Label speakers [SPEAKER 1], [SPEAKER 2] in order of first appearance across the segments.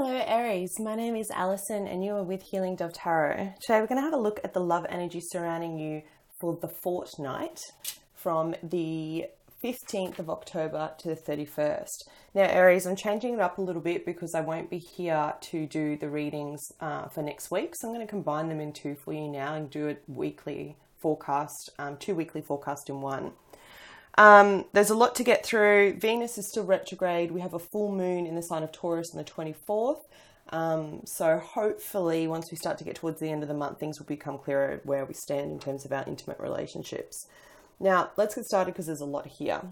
[SPEAKER 1] Hello Aries, my name is Alison and you are with Healing Dove Tarot. Today we're going to have a look at the love energy surrounding you for the fortnight from the 15th of October to the 31st. Now Aries, I'm changing it up a little bit because I won't be here to do the readings for next week. So I'm going to combine them in two for you now and do a weekly forecast, two weekly forecasts in one. There's a lot to get through. Venus is still retrograde. We have a full moon in the sign of Taurus on the 24th. So hopefully once we start to get towards the end of the month, things will become clearer where we stand in terms of our intimate relationships. Now, let's get started because there's a lot here.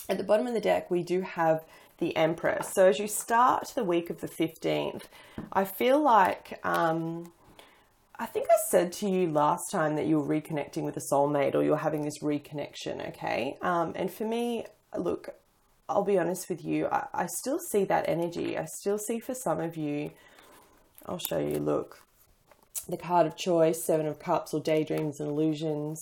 [SPEAKER 1] At the bottom of the deck, we do have the Empress. So as you start the week of the 15th, I feel like... I think I said to you last time that you were reconnecting with a soulmate or you're having this reconnection, okay? And for me, look, I'll be honest with you, I still see that energy. I still see for some of you, I'll show you, look, the card of choice, Seven of Cups or daydreams and illusions,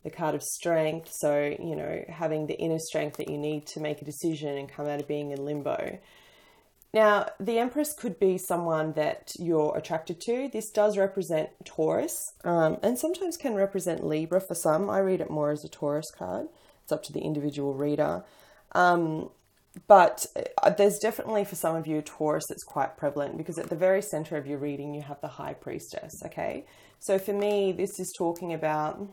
[SPEAKER 1] the card of strength. So, you know, having the inner strength that you need to make a decision and come out of being in limbo. Now, the Empress could be someone that you're attracted to. This does represent Taurus and sometimes can represent Libra for some. I read it more as a Taurus card. It's up to the individual reader. But there's definitely for some of you a Taurus that's quite prevalent because at the very center of your reading, you have the High Priestess, okay? So for me, this is talking about...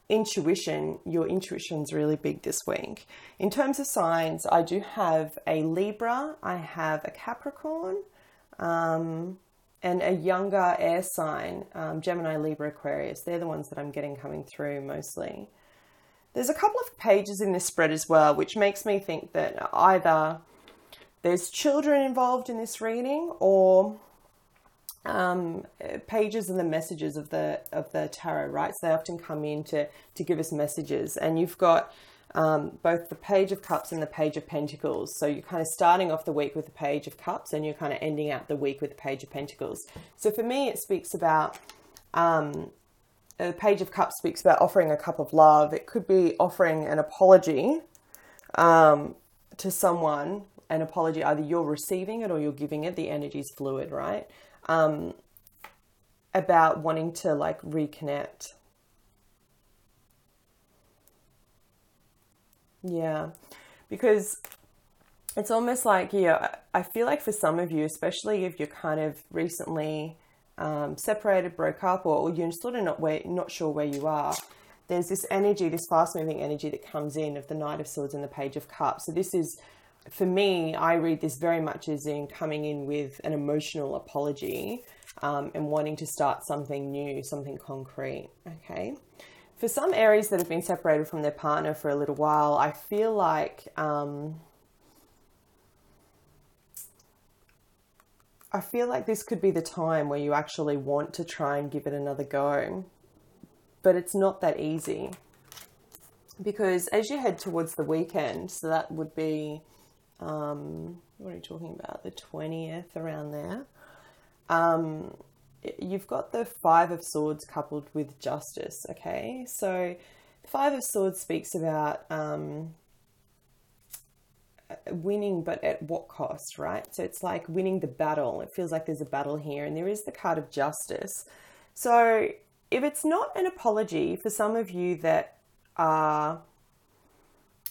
[SPEAKER 1] intuition. Your intuition's really big this week. In terms of signs, I do have a Libra, I have a Capricorn, and a younger air sign, Gemini, Libra, Aquarius. They're the ones that I'm getting coming through mostly. There's a couple of pages in this spread as well, which makes me think that either there's children involved in this reading or pages and the messages of the tarot, right? So they often come in to give us messages, and you've got both the Page of Cups and the Page of Pentacles. So you're kind of starting off the week with the Page of Cups and you're kind of ending out the week with the Page of Pentacles. So for me, it speaks about the Page of Cups speaks about offering a cup of love. It could be offering an apology to someone, an apology, either you're receiving it or you're giving it. The energy is fluid, right? About wanting to like reconnect. Yeah, because it's almost like, yeah, I feel like for some of you, especially if you're kind of recently separated, broke up, or you're sort of not sure where you are, there's this energy, this fast moving energy that comes in of the Knight of Swords and the Page of Cups. So this is, for me, I read this very much as in coming in with an emotional apology and wanting to start something new, something concrete, okay? For some Aries that have been separated from their partner for a little while, I feel like this could be the time where you actually want to try and give it another go, but it's not that easy because as you head towards the weekend, so that would be... what are you talking about? The 20th, around there. You've got the Five of Swords coupled with Justice, okay? So the Five of Swords speaks about winning, but at what cost, right? So it's like winning the battle. It feels like there's a battle here, and there is the card of Justice. So if it's not an apology for some of you that are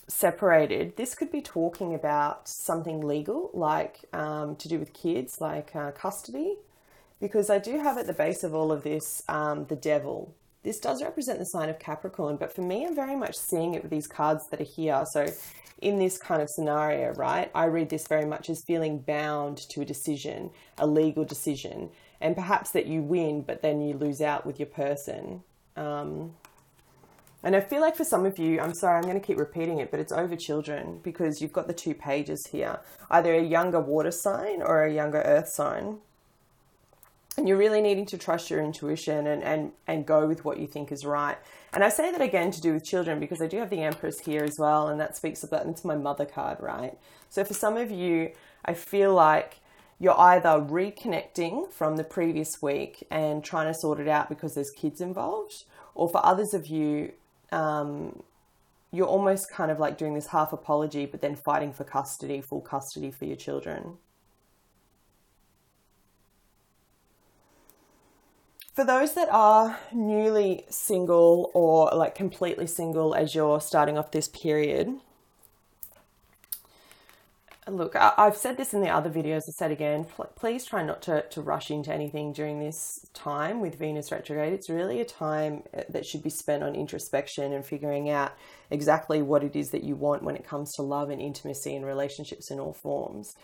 [SPEAKER 1] separated, this could be talking about something legal, like to do with kids, like custody, because I do have at the base of all of this the Devil. This does represent the sign of Capricorn, but for me, I'm very much seeing it with these cards that are here. So in this kind of scenario, right, I read this very much as feeling bound to a decision, a legal decision, and perhaps that you win, but then you lose out with your person. And I feel like for some of you, I'm sorry, I'm going to keep repeating it, but it's over children because you've got the two pages here, either a younger water sign or a younger earth sign. And you're really needing to trust your intuition and go with what you think is right. And I say that again to do with children because I do have the Empress here as well. And that speaks about, and it's my mother card, right? So for some of you, I feel like you're either reconnecting from the previous week and trying to sort it out because there's kids involved, or for others of you, you're almost kind of like doing this half apology, but then fighting for custody, full custody for your children. For those that are newly single or like completely single as you're starting off this period, look, I've said this in the other videos, I said again, please try not to rush into anything during this time with Venus retrograde. It's really a time that should be spent on introspection and figuring out exactly what it is that you want when it comes to love and intimacy and relationships in all forms.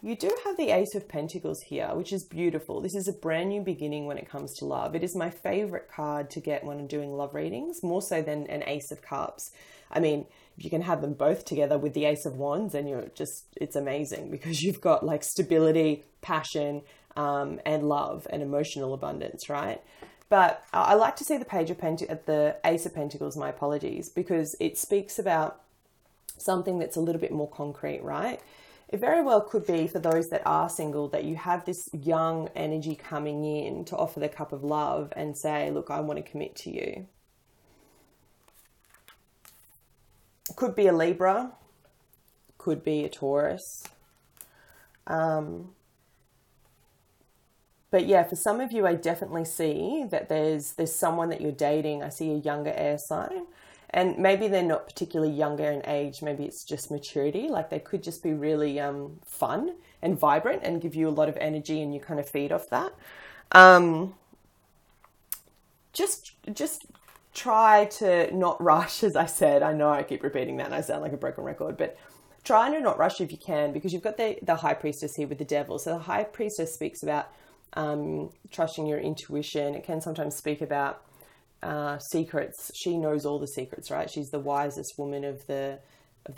[SPEAKER 1] You do have the Ace of Pentacles here, which is beautiful. This is a brand new beginning when it comes to love. It is my favorite card to get when I'm doing love readings, more so than an Ace of Cups. I mean, if you can have them both together with the Ace of Wands, then it's amazing, because you've got like stability, passion, and love and emotional abundance, right? But I like to see the Ace of Pentacles, my apologies, because it speaks about something that's a little bit more concrete, right? It very well could be, for those that are single, that you have this young energy coming in to offer the cup of love and say, look, I want to commit to you. It could be a Libra, could be a Taurus. But yeah, for some of you, I definitely see that there's someone that you're dating. I see a younger air sign. And maybe they're not particularly younger in age. Maybe it's just maturity. Like they could just be really fun and vibrant and give you a lot of energy, and you kind of feed off that. Just try to not rush, as I said. I know I keep repeating that and I sound like a broken record, but try to not rush if you can, because you've got the High Priestess here with the Devil. So the High Priestess speaks about trusting your intuition. It can sometimes speak about secrets. She knows all the secrets, right? She's the wisest woman of the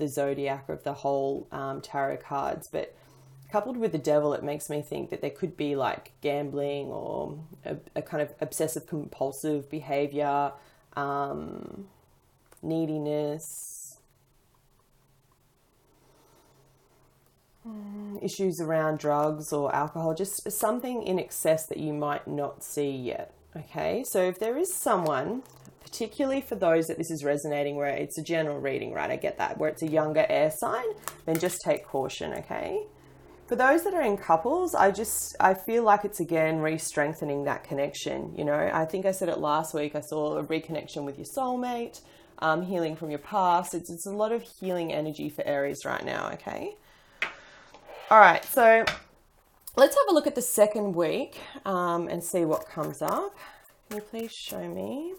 [SPEAKER 1] zodiac, of the whole tarot cards. But coupled with the Devil, it makes me think that there could be like gambling or a kind of obsessive compulsive behavior, neediness, issues around drugs or alcohol, just something in excess that you might not see yet. Okay, so if there is someone, particularly for those that this is resonating, where it's a general reading, right? I get that. Where it's a younger air sign, then just take caution, okay? For those that are in couples, I feel like it's again re-strengthening that connection. You know, I think I said it last week. I saw a reconnection with your soulmate, healing from your past. It's a lot of healing energy for Aries right now, okay? All right, so let's have a look at the second week and see what comes up. Can you please show me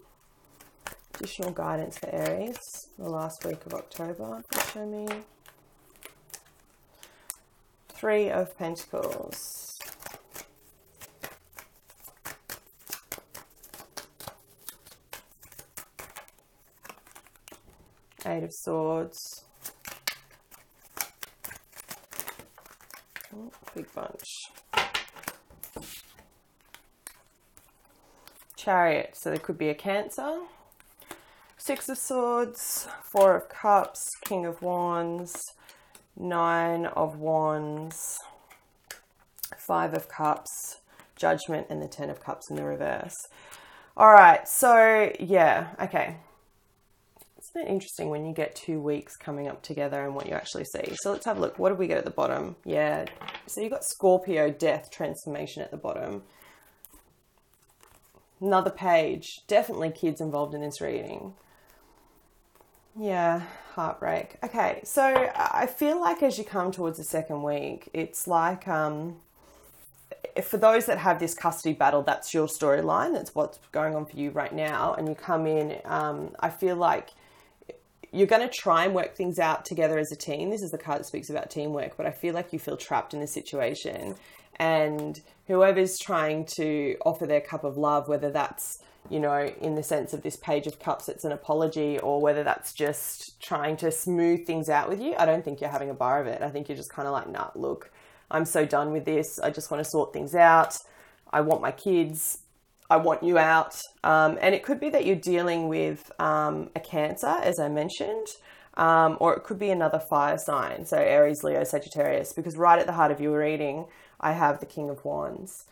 [SPEAKER 1] additional guidance for Aries the last week of October? Please show me Three of Pentacles, Eight of Swords, big bunch, Chariot, so there could be a Cancer, Six of Swords, Four of Cups, King of Wands, Nine of Wands, Five of Cups, Judgment, and the Ten of Cups in the reverse. All right, so yeah, okay. Isn't it interesting when you get 2 weeks coming up together and what you actually see? So let's have a look. What do we get at the bottom? Yeah, so you've got Scorpio, Death, Transformation at the bottom. Another page. Definitely kids involved in this reading. Yeah, heartbreak. Okay, so I feel like as you come towards the second week, it's like for those that have this custody battle, that's your storyline. That's what's going on for you right now. And you come in, I feel like you're going to try and work things out together as a team. This is the card that speaks about teamwork, but I feel like you feel trapped in the situation. And whoever's trying to offer their cup of love, whether that's, you know, in the sense of this Page of Cups, it's an apology, or whether that's just trying to smooth things out with you, I don't think you're having a bar of it. I think you're just kind of like, nah, look, I'm so done with this. I just want to sort things out. I want my kids. I want you out. And it could be that you're dealing with a Cancer, as I mentioned, or it could be another fire sign. So Aries, Leo, Sagittarius, because right at the heart of your reading, I have the King of Wands.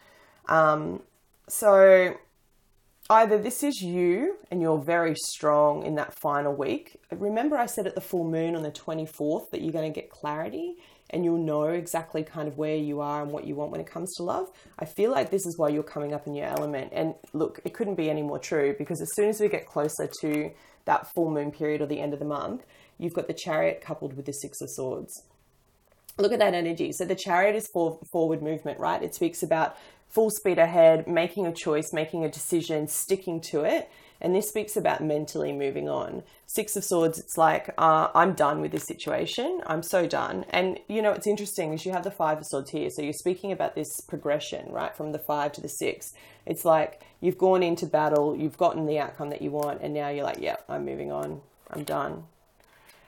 [SPEAKER 1] So either this is you and you're very strong in that final week. Remember I said at the full moon on the 24th that you're going to get clarity and you'll know exactly kind of where you are and what you want when it comes to love. I feel like this is why you're coming up in your element. And look, it couldn't be any more true, because as soon as we get closer to that full moon period or the end of the month, you've got the Chariot coupled with the Six of Swords. Look at that energy. So the Chariot is forward movement, right? It speaks about full speed ahead, making a choice, making a decision, sticking to it. And this speaks about mentally moving on. Six of Swords, it's like, I'm done with this situation. I'm so done. And, you know, it's interesting is you have the Five of Swords here. So you're speaking about this progression, right? From the 5 to the 6. It's like you've gone into battle, you've gotten the outcome that you want. And now you're like, yeah, I'm moving on. I'm done.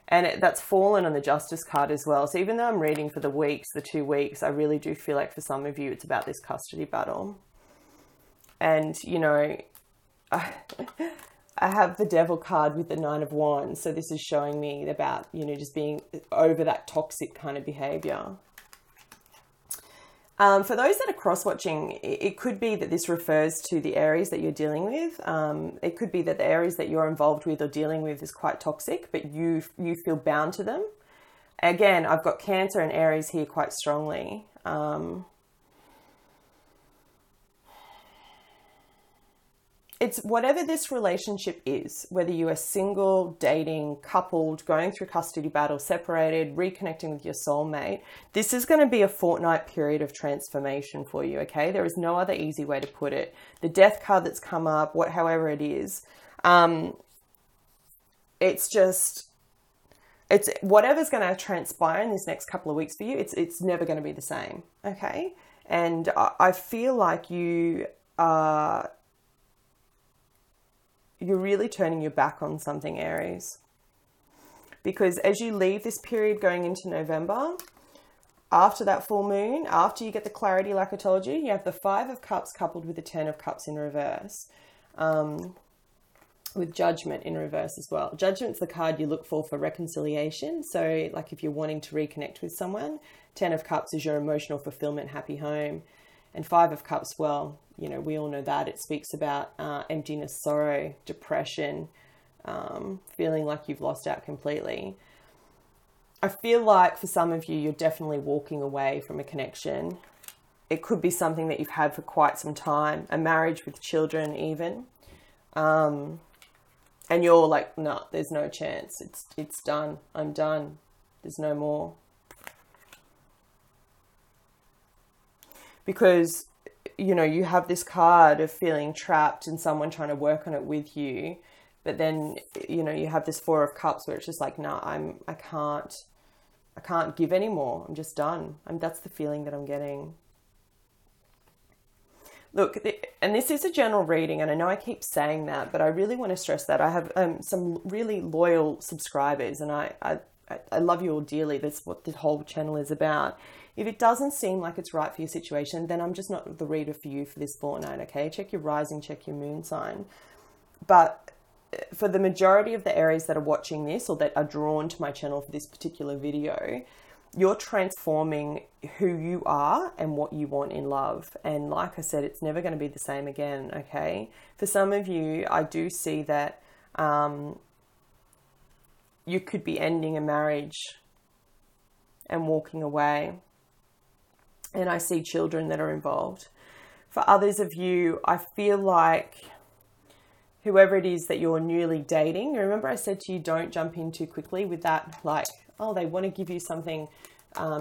[SPEAKER 1] And that's fallen on the Justice card as well. So even though I'm reading for the weeks, the 2 weeks, I really do feel like for some of you, it's about this custody battle. And, you know, I have the Devil card with the 9 of Wands. So this is showing me about, you know, just being over that toxic kind of behavior. For those that are cross-watching, it could be that this refers to the Aries that you're dealing with. It could be that the Aries that you're involved with or dealing with is quite toxic, but you feel bound to them. Again, I've got Cancer and Aries here quite strongly. It's whatever this relationship is, whether you are single, dating, coupled, going through custody battle, separated, reconnecting with your soulmate, this is going to be a fortnight period of transformation for you, okay? There is no other easy way to put it. The Death card that's come up, however it is, it's whatever's going to transpire in this next couple of weeks for you, it's never going to be the same, okay? And I feel like you're really turning your back on something, Aries. Because as you leave this period going into November, after that full moon, after you get the clarity like I told you, you have the 5 of Cups coupled with the 10 of Cups in reverse. With Judgment in reverse as well. Judgment's the card you look for reconciliation. So like if you're wanting to reconnect with someone, 10 of Cups is your emotional fulfillment, happy home. And 5 of Cups, well, you know, we all know that. It speaks about emptiness, sorrow, depression, feeling like you've lost out completely. I feel like for some of you, you're definitely walking away from a connection. It could be something that you've had for quite some time, a marriage with children even. And you're like, no, there's no chance. It's done. I'm done. There's no more. Because, you know, you have this card of feeling trapped and someone trying to work on it with you. But then, you know, you have this 4 of Cups where it's just like, no, I can't give anymore. I'm just done. That's the feeling that I'm getting. Look, and this is a general reading, and I know I keep saying that, but I really want to stress that I have some really loyal subscribers, and I love you all dearly. That's what the whole channel is about. If it doesn't seem like it's right for your situation, then I'm just not the reader for you for this fortnight, okay? Check your rising, check your moon sign. But for the majority of the Aries that are watching this or that are drawn to my channel for this particular video, you're transforming who you are and what you want in love. And like I said, it's never going to be the same again, okay? For some of you, I do see that you could be ending a marriage and walking away. And I see children that are involved. For others of you, I feel like whoever it is that you're newly dating, remember I said to you, don't jump in too quickly with that, like, oh, they want to give you something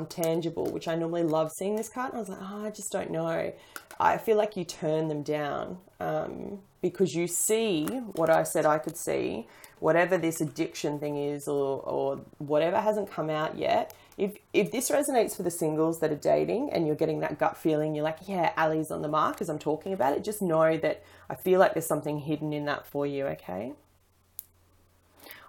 [SPEAKER 1] tangible, which I normally love seeing this card. And I was like, oh, I just don't know. I feel like you turn them down because you see what I said I could see, whatever this addiction thing is or whatever hasn't come out yet. If this resonates for the singles that are dating and you're getting that gut feeling, you're like, yeah, Ali's on the mark as I'm talking about it, just know that I feel like there's something hidden in that for you, okay?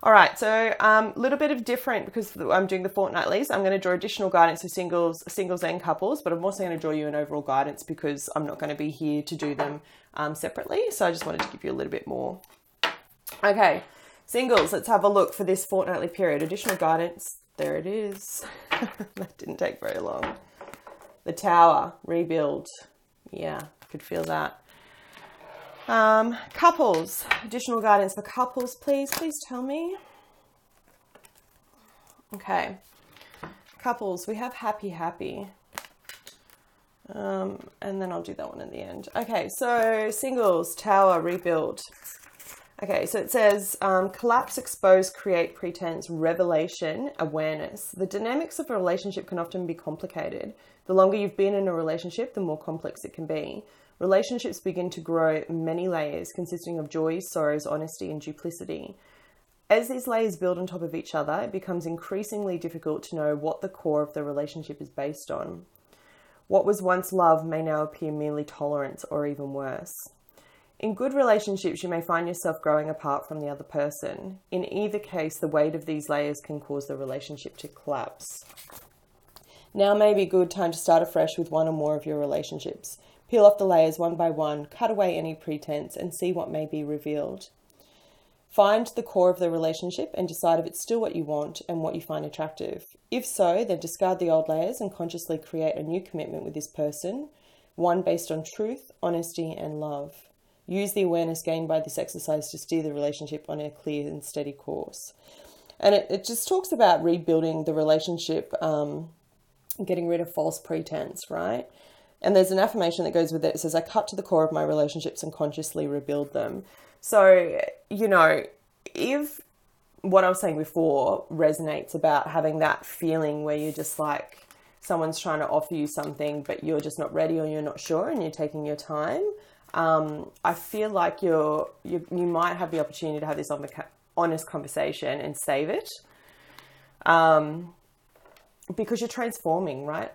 [SPEAKER 1] All right, so a little bit of different because I'm doing the fortnightlies. I'm going to draw additional guidance for singles and couples, but I'm also going to draw you an overall guidance because I'm not going to be here to do them separately. So I just wanted to give you a little bit more. Okay, singles, let's have a look for this fortnightly period. Additional guidance. There it is. That didn't take very long. The Tower, rebuild. Yeah, I could feel that. Couples, additional guidance for couples, please tell me. Okay, couples, we have happy. And then I'll do that one at the end. Okay, so singles, Tower, rebuild. Okay, so it says collapse, expose, create, pretense, revelation, awareness. The dynamics of a relationship can often be complicated. The longer you've been in a relationship, the more complex it can be. Relationships begin to grow many layers consisting of joys, sorrows, honesty, and duplicity. As these layers build on top of each other, it becomes increasingly difficult to know what the core of the relationship is based on. What was once love may now appear merely tolerance or even worse. In good relationships, you may find yourself growing apart from the other person. In either case, the weight of these layers can cause the relationship to collapse. Now may be a good time to start afresh with one or more of your relationships. Peel off the layers one by one, cut away any pretense, and see what may be revealed. Find the core of the relationship and decide if it's still what you want and what you find attractive. If so, then discard the old layers and consciously create a new commitment with this person, one based on truth, honesty, and love. Use the awareness gained by this exercise to steer the relationship on a clear and steady course. And it just talks about rebuilding the relationship, getting rid of false pretense, right? And there's an affirmation that goes with it. It says, I cut to the core of my relationships and consciously rebuild them. So, you know, if what I was saying before resonates about having that feeling where you're just like, someone's trying to offer you something, but you're just not ready or you're not sure and you're taking your time, I feel like you might have the opportunity to have this honest conversation and save it, because you're transforming, right?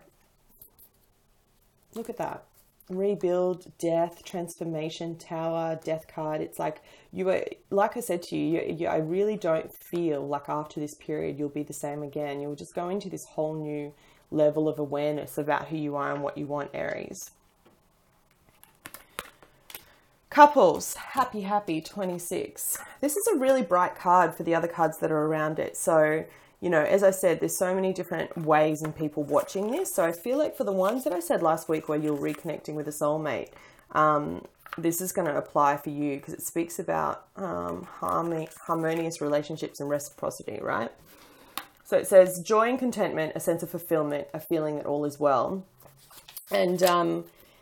[SPEAKER 1] Look at that. Rebuild, death, transformation, Tower, death card. It's like like I said to you, I really don't feel like after this period you'll be the same again. You'll just go into this whole new level of awareness about who you are and what you want, Aries. Couples, happy 26. This is a really bright card for the other cards that are around it. So, you know, as I said, there's so many different ways and people watching this. So I feel like for the ones that I said last week where you're reconnecting with a soulmate, this is going to apply for you because it speaks about harmonious relationships and reciprocity, right? So it says joy and contentment, a sense of fulfillment, a feeling that all is well. And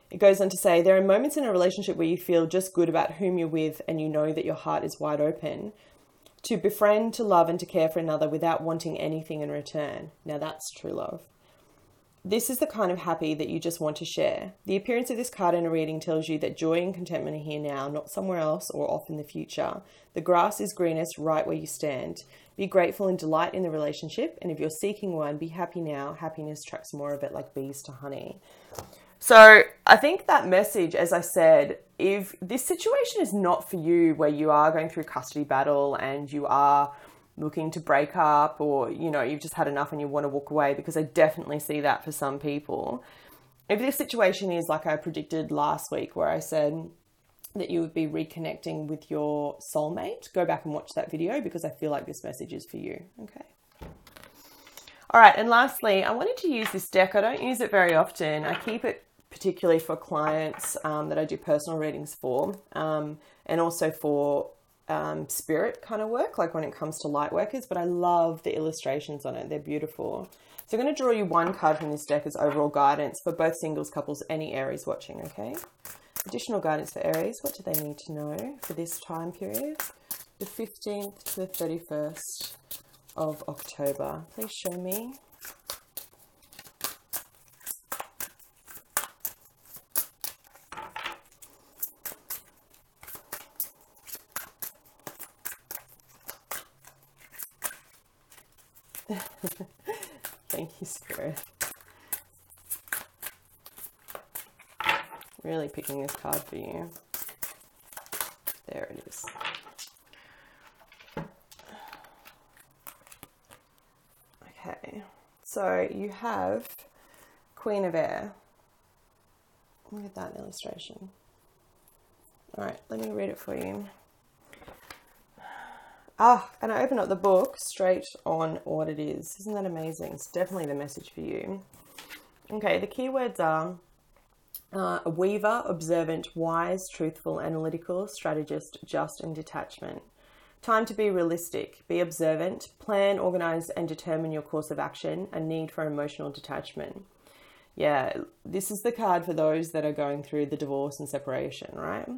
[SPEAKER 1] it goes on to say, there are moments in a relationship where you feel just good about whom you're with and you know that your heart is wide open. To befriend, to love, and to care for another without wanting anything in return. Now that's true love. This is the kind of happy that you just want to share. The appearance of this card in a reading tells you that joy and contentment are here now, not somewhere else or off in the future. The grass is greenest right where you stand. Be grateful and delight in the relationship. And if you're seeking one, be happy now. Happiness attracts more of it like bees to honey. So I think that message, as I said, if this situation is not for you, where you are going through a custody battle and you are looking to break up, or, you know, you've just had enough and you want to walk away, because I definitely see that for some people. If this situation is like I predicted last week, where I said that you would be reconnecting with your soulmate, go back and watch that video because I feel like this message is for you. Okay. All right. And lastly, I wanted to use this deck. I don't use it very often. I keep it particularly for clients that I do personal readings for, and also for spirit kind of work, like when it comes to light workers, but I love the illustrations on it. They're beautiful. So I'm going to draw you one card from this deck as overall guidance for both singles, couples, any Aries watching, okay? Additional guidance for Aries. What do they need to know for this time period? The 15th to the 31st of October. Please show me. Thank you, Spirit. Really picking this card for you. There it is. Okay, so you have Queen of Air. Look at that illustration. All right, let me read it for you. And I open up the book straight on what it is. Isn't that amazing? It's definitely the message for you. Okay, the keywords are A weaver, observant, wise, truthful, analytical, strategist, just, and detachment. Time to be realistic, be observant, plan, organize, and determine your course of action. A need for emotional detachment. Yeah, this is the card for those that are going through the divorce and separation, right?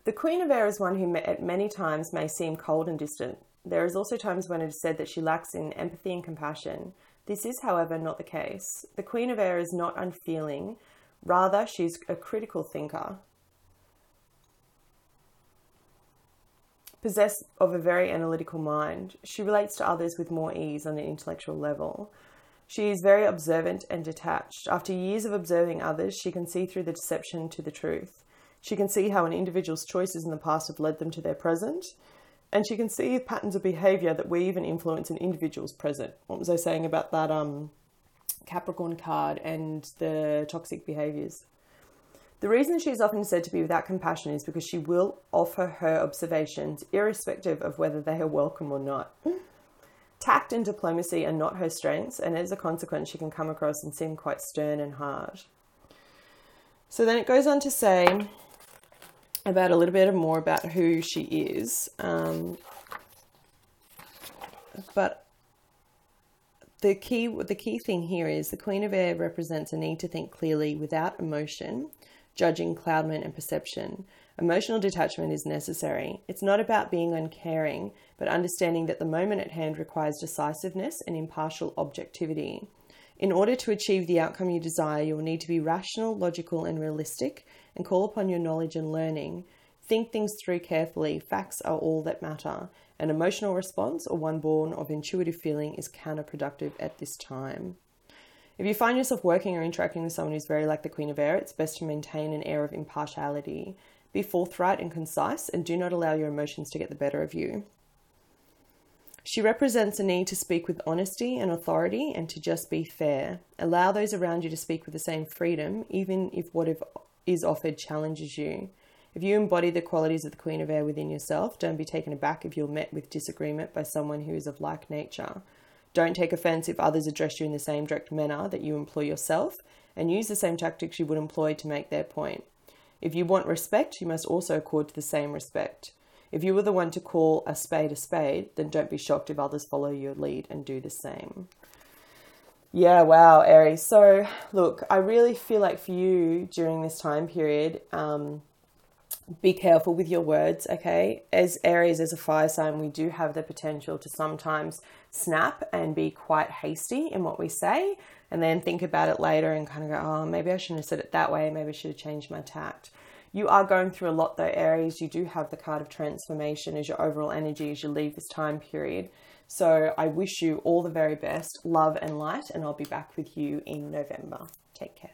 [SPEAKER 1] The Queen of Air is one who at many times may seem cold and distant. There is also times when it is said that she lacks in empathy and compassion. This is, however, not the case. The Queen of Air is not unfeeling. Rather, she's a critical thinker, possessed of a very analytical mind. She relates to others with more ease on an intellectual level. She is very observant and detached. After years of observing others, she can see through the deception to the truth. She can see how an individual's choices in the past have led them to their present, and she can see patterns of behaviour that weave and influence an individual's present. What was I saying about that Capricorn card and the toxic behaviours? The reason she is often said to be without compassion is because she will offer her observations irrespective of whether they are welcome or not. Tact and diplomacy are not her strengths, and as a consequence, she can come across and seem quite stern and hard. So then it goes on to say about a little bit more about who she is. But the key thing here is the Queen of Air represents a need to think clearly without emotion, judging, cloudment, and perception. Emotional detachment is necessary. It's not about being uncaring, but understanding that the moment at hand requires decisiveness and impartial objectivity. In order to achieve the outcome you desire, you will need to be rational, logical, and realistic, and call upon your knowledge and learning. Think things through carefully. Facts are all that matter. An emotional response, or one born of intuitive feeling, is counterproductive at this time. If you find yourself working or interacting with someone who's very like the Queen of Air, it's best to maintain an air of impartiality. Be forthright and concise, and do not allow your emotions to get the better of you. She represents a need to speak with honesty and authority and to just be fair. Allow those around you to speak with the same freedom, even if what is offered challenges you. If you embody the qualities of the Queen of Air within yourself, don't be taken aback if you're met with disagreement by someone who is of like nature. Don't take offence if others address you in the same direct manner that you employ yourself, and use the same tactics you would employ to make their point. If you want respect, you must also accord to the same respect. If you were the one to call a spade, then don't be shocked if others follow your lead and do the same. Yeah, wow, Aries. So, look, I really feel like for you during this time period, be careful with your words, okay? As Aries, as a fire sign, we do have the potential to sometimes snap and be quite hasty in what we say, and then think about it later and kind of go, oh, maybe I shouldn't have said it that way. Maybe I should have changed my tact. You are going through a lot though, Aries. You do have the card of transformation as your overall energy as you leave this time period. So I wish you all the very best, love and light, and I'll be back with you in November. Take care.